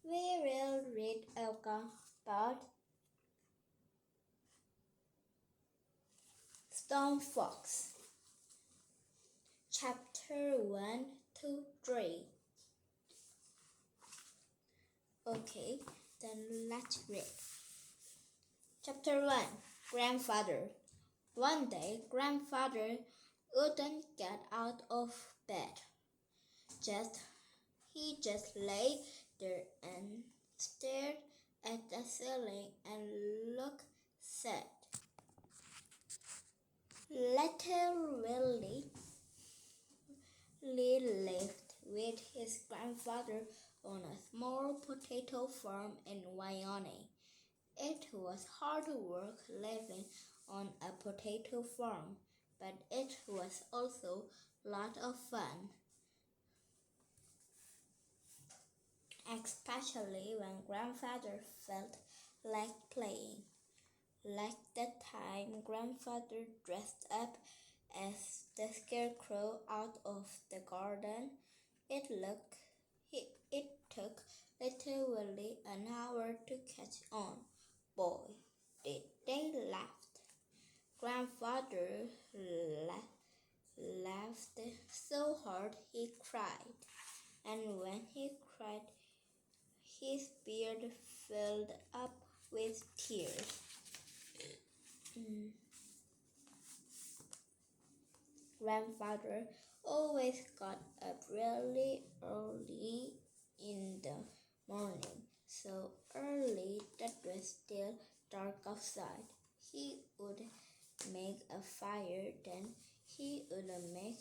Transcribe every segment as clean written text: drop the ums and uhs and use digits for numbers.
We will read about Stone Fox. Chapter 1 to 3. Okay, then let's read. Chapter 1. Grandfather. One day, Grandfather wouldn't get out of bed. He just lay there and stared at the ceiling and looked sad. Little Willie lived with his grandfather on a small potato farm in Wyoming. It was hard work living on a potato farm, but it was also a lot of fun, especially when grandfather felt like playing. Like the time grandfather dressed up as the scarecrow out of the garden, it took little Willie an hour to catch on. Boy, did they laugh. Grandfather laughed so hard he cried, and when he cried, his beard filled up with tears. Grandfather always got up really early in the morning, so early that it was still dark outside. He would make a fire, then he would make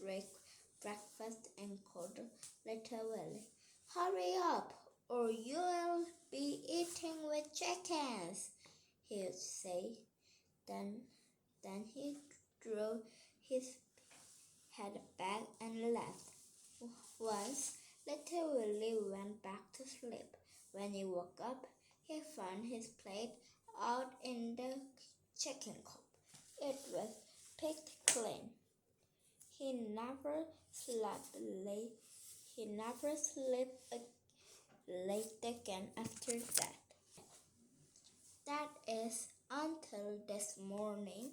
breakfast and called little Willie, "Hurry up, or you'll be eating with chickens," he would say. Then he drew his head back and left. Once, little Willie went back to sleep. When he woke up, he found his plate out in the chicken coop. It was picked clean. He never slept late again after that. That is until this morning.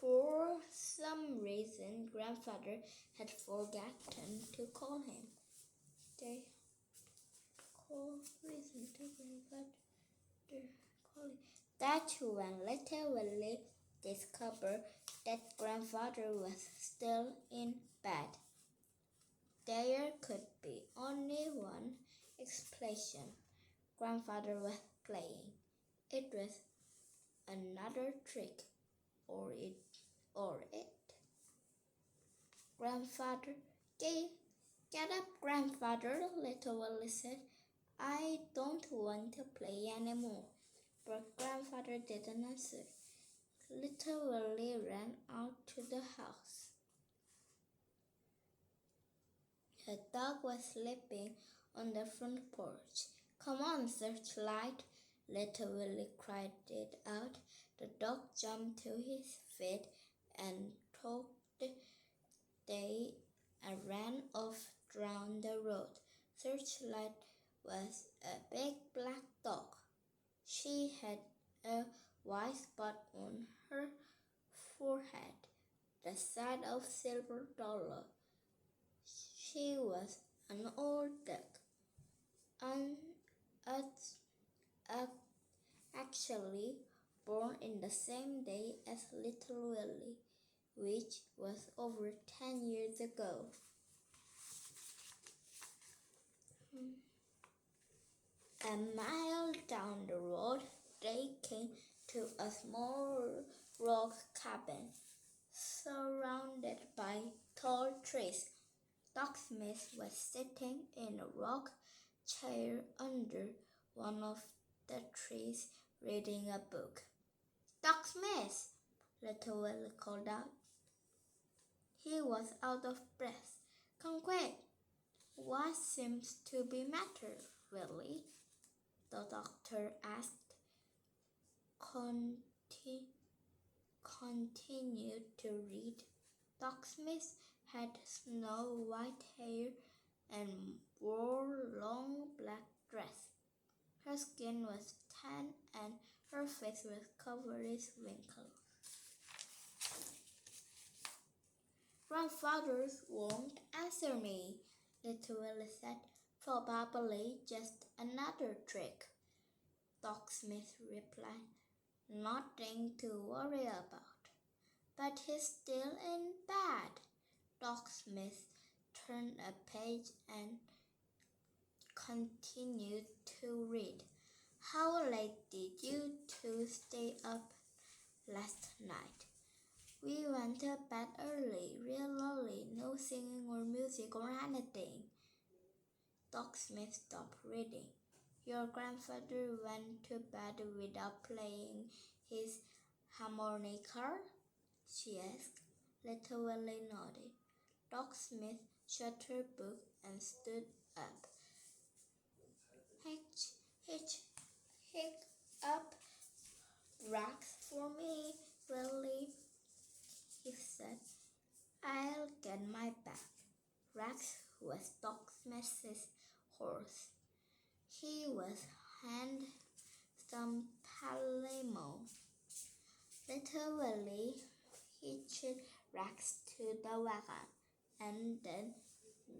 For some reason, Grandfather had forgotten to call him. That's when little Willie discovered that Grandfather was still in bed. There could be only one explanation. Grandfather was playing. It was another trick, or it. Grandfather, get up, Grandfather, little Willie said. "I don't want to play anymore." But Grandfather didn't answer. Little Willie ran out to the house. The dog was sleeping on the front porch. "Come on, Searchlight," little Willie cried it out. The dog jumped to his feet and took they ran off down the road. Searchlight was a big black dog. She had a white spot on her forehead, the size of a silver dollar. She was an old duck, actually born in the same day as little Willie, which was over 10 years ago. A mile down the road, they came to a small log cabin surrounded by tall trees. Doc Smith was sitting in a rock chair under one of the trees reading a book. "Doc Smith," little Willie called out. He was out of breath. "Come quick. What seems to be the matter, Willie?" the doctor asked. Continued to read. Doc Smith had snow-white hair and wore long black dress. Her skin was tan and her face was covered with wrinkles. Grandfather won't answer me, Little Willie said. Probably just another trick. Doc Smith replied. Nothing to worry about. But he's still in bed. Doc Smith turned a page and continued to read. How late did you two stay up last night? We went to bed early, real early, no singing or music or anything. Doc Smith stopped reading. Your grandfather went to bed without playing his harmonica? She asked. Little Willie nodded. Doc Smith shut her book and stood up. Hitch up racks for me, Willie, he said. I'll get my back. Rex was Doc Smith's horse. He was handsome Palemo. Little Willie hitched Rex to the wagon, and then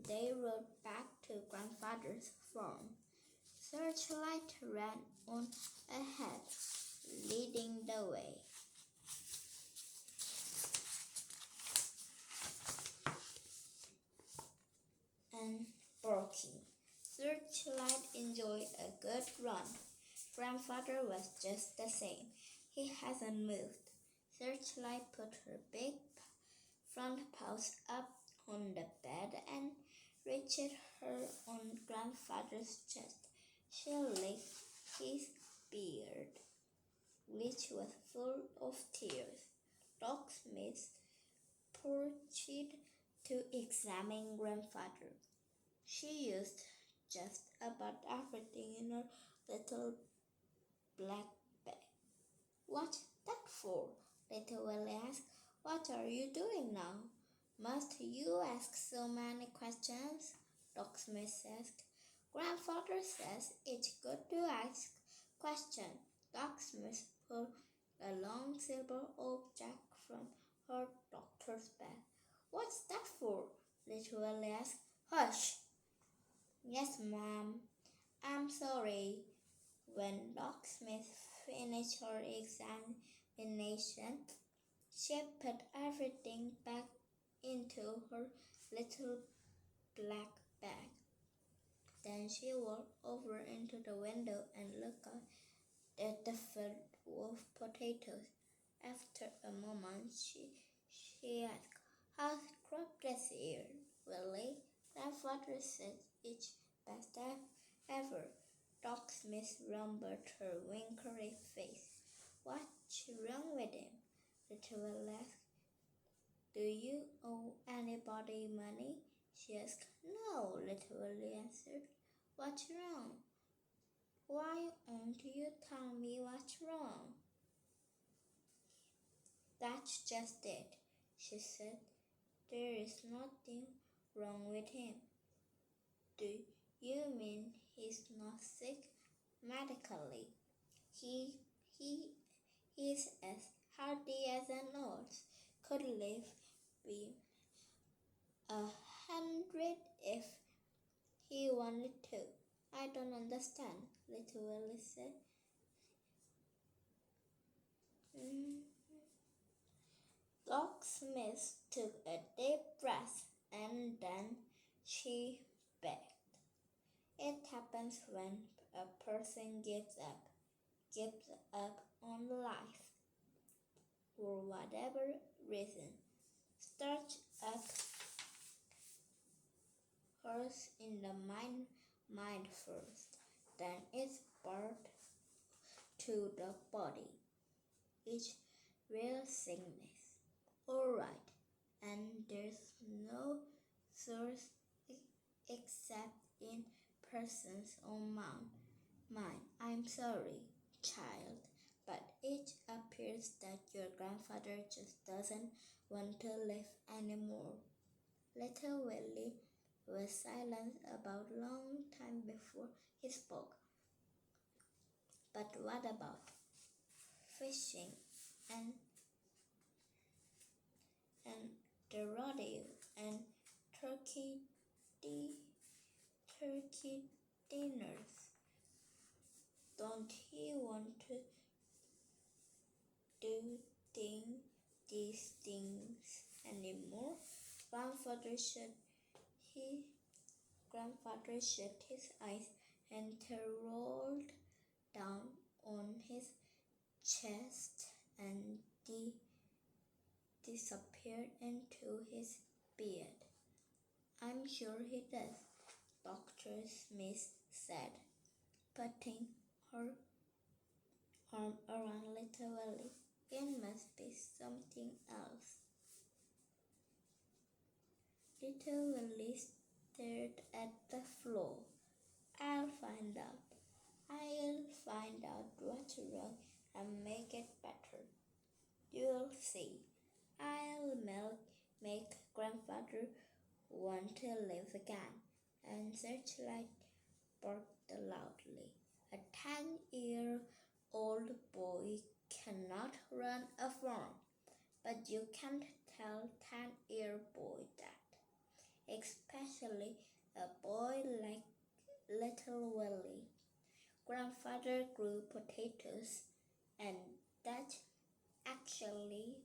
they rode back to Grandfather's farm. Searchlight ran on ahead, leading the way. And barking. Searchlight enjoyed a good run. Grandfather was just the same. He hasn't moved. Searchlight put her big front paws up on the bed and reached her on Grandfather's chest. She licked his beard, which was full of tears. Doc Smith perched to examine Grandfather. She used just about everything in her little black bag. What's that for? Little Willie asked. What are you doing now? Must you ask so many questions? Doc Smith asked. Grandfather says it's good to ask questions. Doc Smith pulled a long silver object from her doctor's bag. What's that for? Little Willie asked. Hush! Yes, Mom. I'm sorry. When Doc Smith finished her examination, she put everything back into her little black bag. Then she walked over into the window and looked at the field of potatoes. After a moment, she asked, how's crop this year, Willie? Grandfather said it's best ever. Doc Smith rubbed her wrinkly face. What's wrong with him? Little Willie asked. Do you owe anybody money? She asked. No, Little Willie answered. What's wrong? Why won't you tell me what's wrong? That's just it, she said. There is nothing wrong with him. Do you mean he's not sick medically? He is as healthy as an ox. Could live be 100 if he wanted to. I don't understand, Little Willie said. Doc Smith took a deep breath and then she begged. It happens when a person gives up on life for whatever reason. Starts up hurts in the mind first, then it's brought to the body. It's real sickness. Alright, and there's no source except in person's own mind. I'm sorry, child, but it appears that your grandfather just doesn't want to live anymore. Little Willie was silent about a long time before he spoke. But what about fishing and the rodeo and turkey turkey dinners? Don't he want to do these things anymore? Grandfather shut his eyes and rolled down on his chest and disappeared into his beard. I'm sure he does, Dr. Smith said, putting her arm around little Willie. It must be something else. Little Willie stared at the floor. I'll find out. I'll find out what's wrong and make it better. You'll see. I'll make Grandfather want to live again. And Searchlight barked loudly. A 10-year-old boy cannot run a farm, but you can't tell 10-year-old boy that, especially a boy like little Willie. Grandfather grew potatoes, and that's actually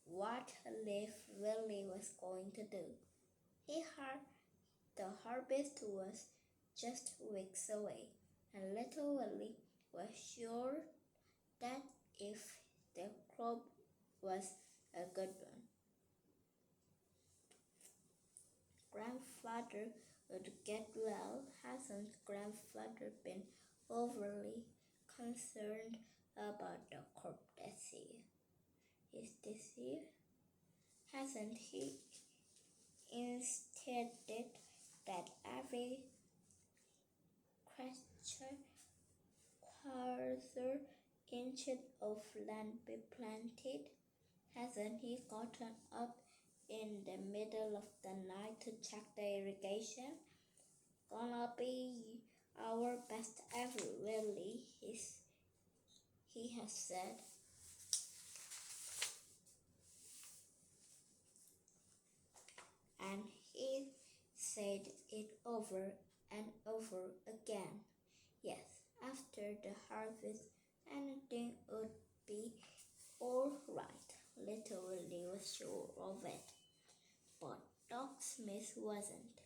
what little Willie was going to do. The harvest was just weeks away, and little Willie was sure that if the crop was a good one, Grandfather would get well. Hasn't Grandfather been overly concerned about the crop this year? Hasn't he insisted that every quarter inch of land be planted? Hasn't he gotten up in the middle of the night to check the irrigation? Gonna be our best ever, Willie, he has said. And he said it over and over again. Yes, after the harvest, anything would be all right. Little Willie was sure of it. But Doc Smith wasn't.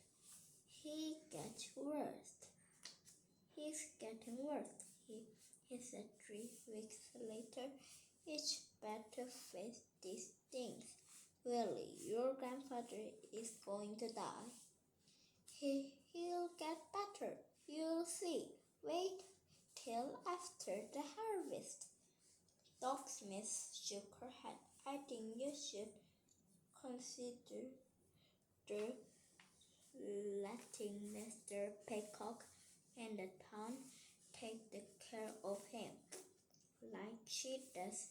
He's getting worse. He said 3 weeks later. It's better face these things. Willie, your grandfather is going to die. He'll get better. You'll see. Wait till after the harvest. Doc Smith shook her head. I think you should consider letting Mr. Peacock and the town take the care of him, like she does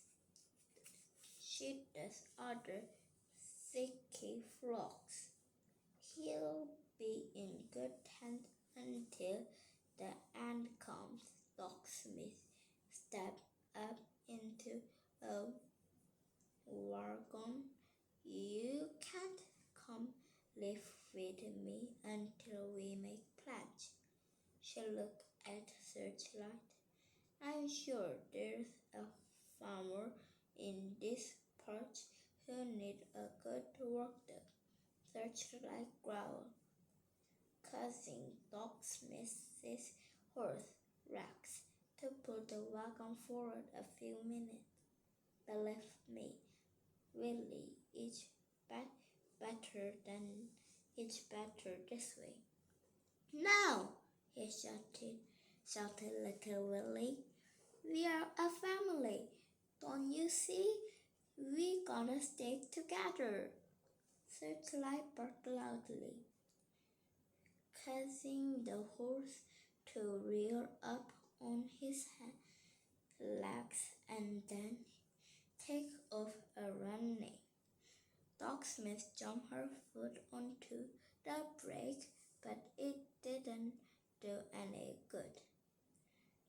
other sicky frogs. He'll be in good hands until the end comes. Doc Smith stepped up into a wagon. You can't come live with me until we make plans. She looked at Searchlight. I'm sure there's a farmer in this part who needs a good work dog. Searchlight growled, causing Doc Smith's horse, Rex, to pull the wagon forward a few minutes. Believe me, Willie, it's better this way. No, he shouted little Willie. We are a family. Don't you see? We gotta stay together. Searchlight barked loudly, causing the horse to rear up on his legs and then take off running. Doc Smith jumped her foot onto the brake, but it didn't do any good.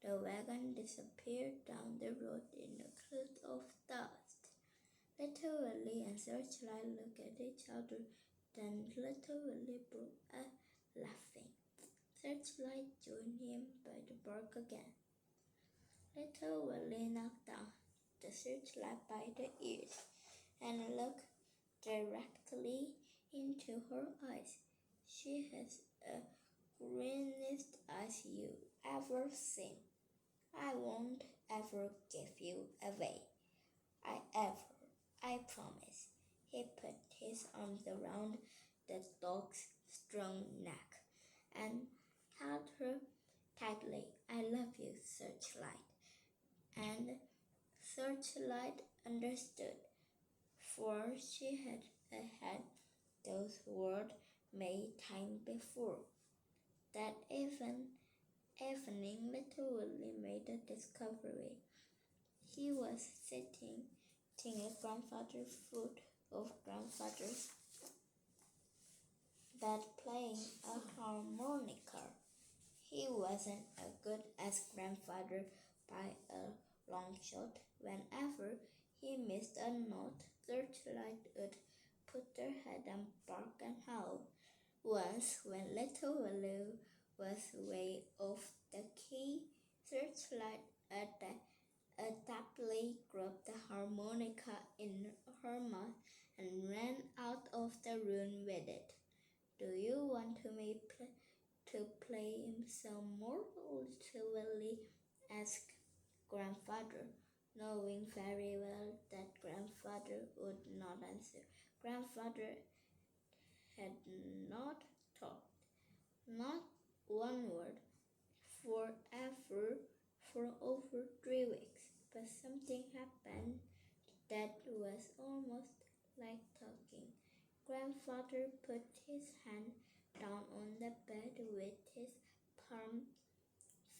The wagon disappeared down the road in a cloud of dust. Little Willie and Searchlight looked at each other. Then Little Willie broke out laughing. Searchlight joined him by the bark again. Little Willie knocked down the Searchlight by the ears and looked directly into her eyes. She has a greenest eyes you ever seen. I won't ever give you away. I promise. He put his arms around the dog's strong neck and held her tightly. I love you, Searchlight. And Searchlight understood, for she had heard those words many times before. That evening, Little Willie made a discovery. He was sitting at Grandfather's foot of Grandfather's bed playing a harmonica. He wasn't as good as Grandfather by a long shot. Whenever he missed a note, Searchlight would put her head and bark and howl. Once, when Little Willie was way off the key, Searchlight adeptly grabbed the harmonica in her mouth and ran out of the room with it. Do you want me to play some more? Little Willie asked Grandfather, knowing very well that Grandfather would not answer. Grandfather had not talked, not one word, for over 3 weeks. But something happened that was almost like talking. Grandfather put his hand down on the bed with his palm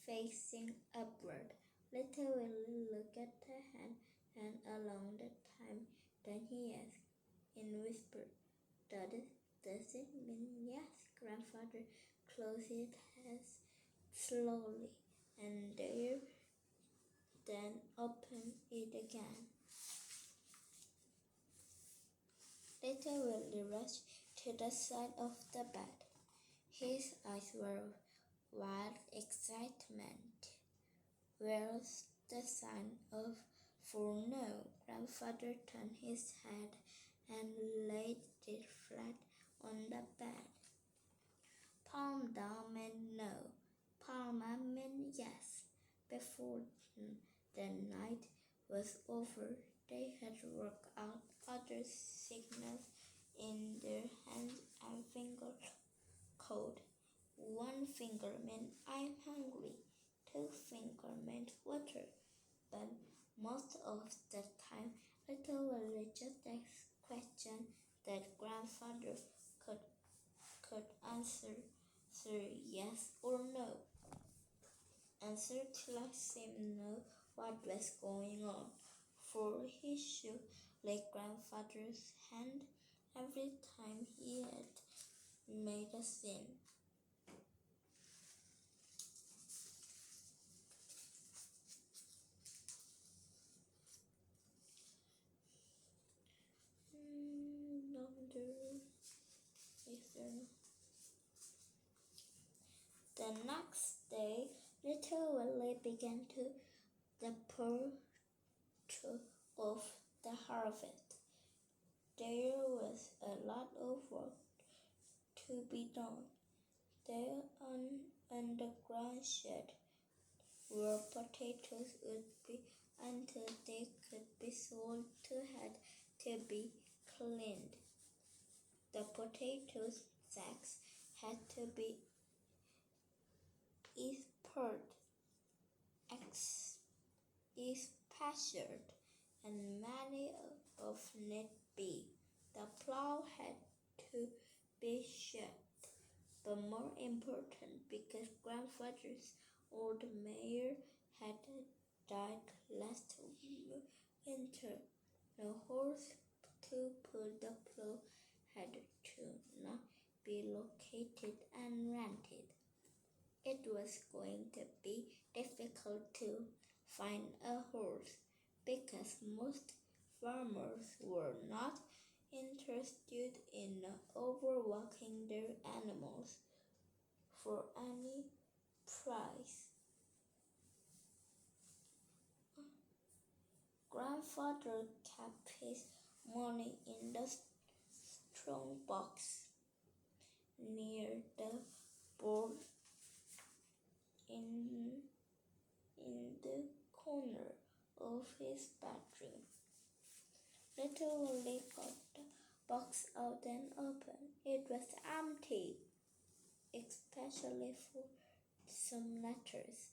facing upward. Little Willie looked at the hand and along the time. Then he asked in a whisper, Does it mean yes? Grandfather closed his eyes slowly and then opened it again. Little Willie rushed to the side of the bed. His eyes were wild excitement. Where's the sign of for no? Grandfather turned his head and laid it flat on the bed. Palm down meant no. Palm up meant yes. Before the night was over, they had worked out other signals in their hands and finger code. 1 finger meant I'm hungry. 2 finger meant water. But most of the time, Little Willie just asked questions that Grandfather could answer yes or no. And Searchlight seemed to know what was going on, for he shook like Grandfather's hand every time he had made a scene. The next day, Little Willie began the purge of the harvest. There was a lot of work to be done. There on the ground shed where potatoes would be until they could be sold had to be cleaned. The potato sacks had to be pastured, and many of need be. The plow had to be shed, but more important because Grandfather's old mare had died last winter. The horse to pull the plow had to be located and rented. It was going to be difficult to find a horse because most farmers were not interested in overworking their animals for any price. Grandfather kept his money in the strong box near the board in the corner of his bedroom. Little Willie got the box out and opened. It was empty, especially for some letters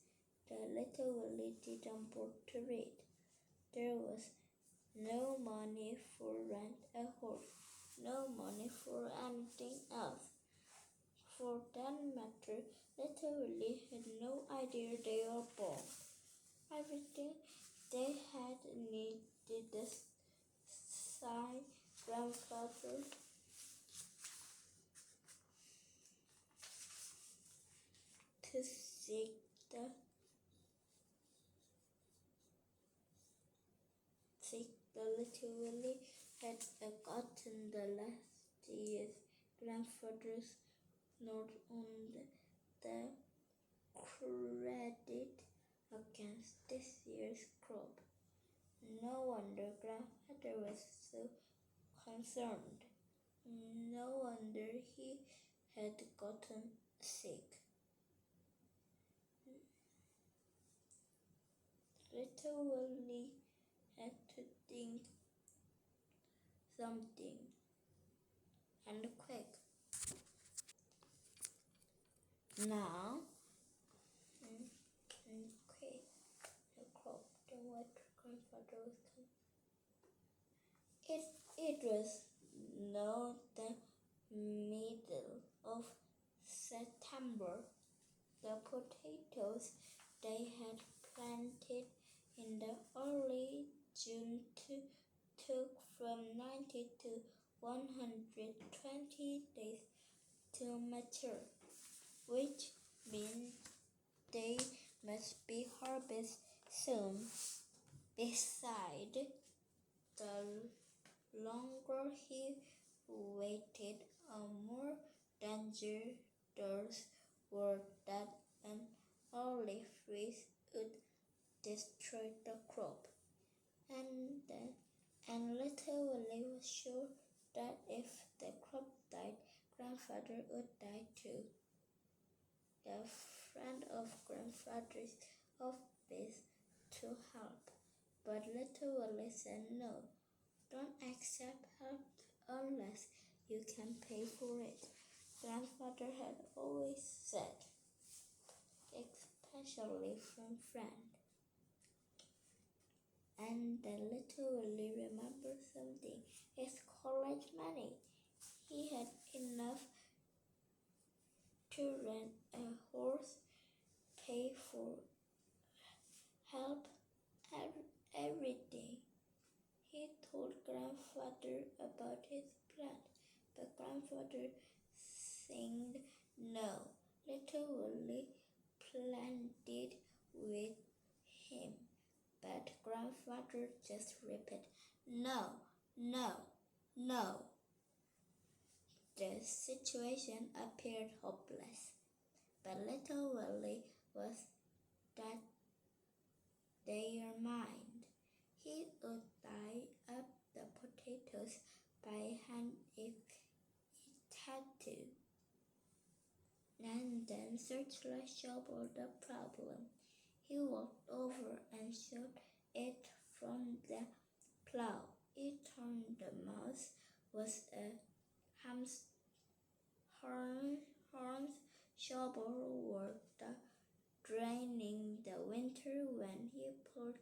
that Little Willie didn't bother to read. There was no money for rent a horse, no money for anything else. For that matter, Little Willie had no idea they were born. Everything they had needed the sign grandfather to seek the Little Willie had gotten the last year's grandfather's note on the credit against this year's crop. No wonder grandfather was so concerned. No wonder he had gotten sick. Little Willie had to think something, and quick. Now, quick, the crop, the what grandfather was coming. It was now the middle of September. The potatoes they had planted in the early June took from 90 to 120 days to mature, which means they must be harvested soon. Besides, the longer he waited, a more dangerous were that an early freeze would destroy the crop. And Little Willie was sure that if the crop died, grandfather would die too. The friend of grandfather's office to help, but Little Willie said no. Don't accept help unless you can pay for it, grandfather had always said, especially from friends. And then Little Willie remembered something, his college money. He had enough to rent a horse, pay for help everything. He told grandfather about his plan, but grandfather said no. Little Willie pleaded with him, but grandfather just repeated, no, no, no. The situation appeared hopeless, but Little Willie was that their mind. He would tie up the potatoes by hand if it had to, and then Searchlight solved the problem. He walked over and shot it from the plow. It turned the mouse was a horned shovel worked draining the winter when he pulled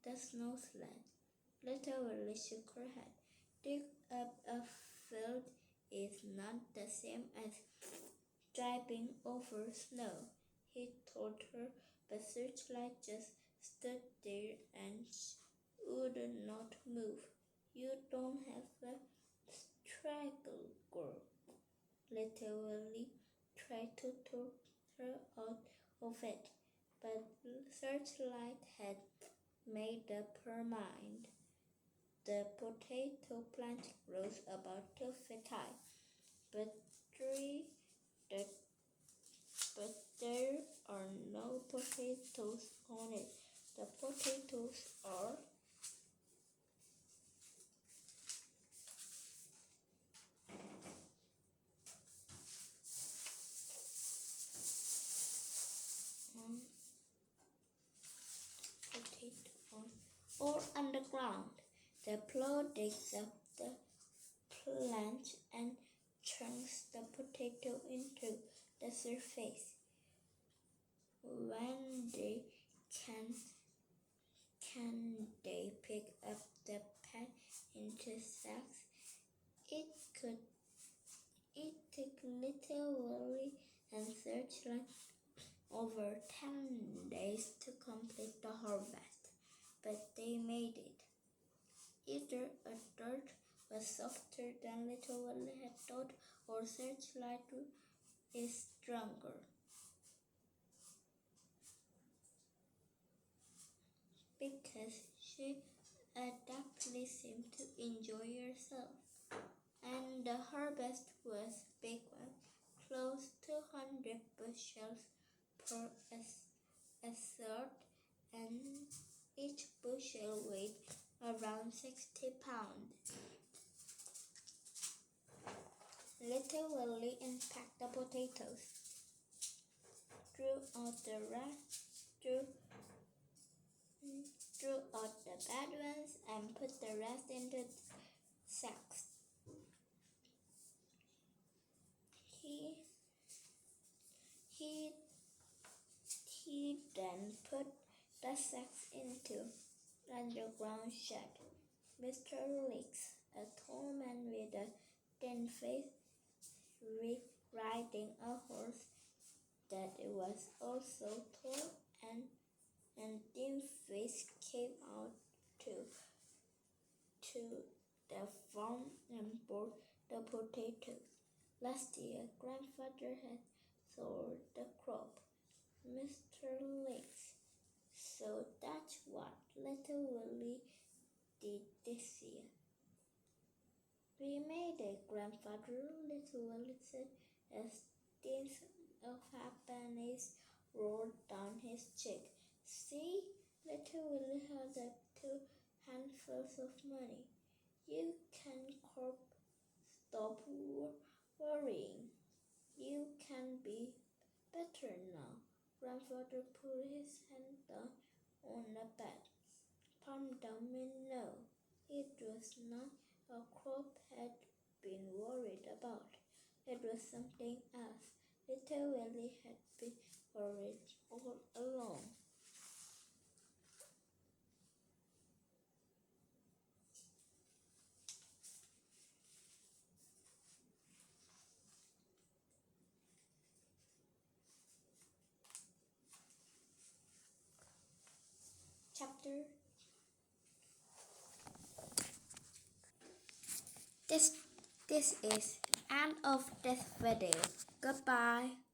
the snow sled. Little Willie shook her head. Dig up a field is not the same as driving over snow, he told her, but Searchlight just stood there and would not move. You don't have a struggle, girl. Little Willie tried to talk her out of it, but Searchlight had made up her mind. The potato plant grows about 2 feet high, but there are no potatoes on it. The potatoes are or underground. The plow digs up the plant and chunks the potato into the surface. When they can they pick up the pad into sacks? It took Little Willie and Searchlight over 10 days to complete the harvest, but they made it. Either a dirt was softer than Little Willie had thought, or Searchlight is stronger, because she adaptedly seemed to enjoy herself. And the harvest was big one, close to 100 bushels per acre, and each bushel weighed around 60 pounds. Little Willie unpacked the potatoes, drew out the bad ones, and put the rest into sacks. He then put the sacks into underground shed. Mr. Leeks, a tall man with a thin face, riding a horse that was also tall and thin-faced, came out to the farm and bought the potatoes. Last year, Grandfather had sold the crop, Mr. Leeks. So that's what Little Willie did this year. We made it, Grandfather, Little Willie said, as tears of happiness rolled down his cheek. See, Little Willie held up 2 handfuls of money. You can stop worrying. You can be better now. Grandfather put his hand down on the bed. Palm down and no, it was not a crop had been worried about. It was something else. Little Willie had been worried all along. Chapter This is end of this video. Goodbye.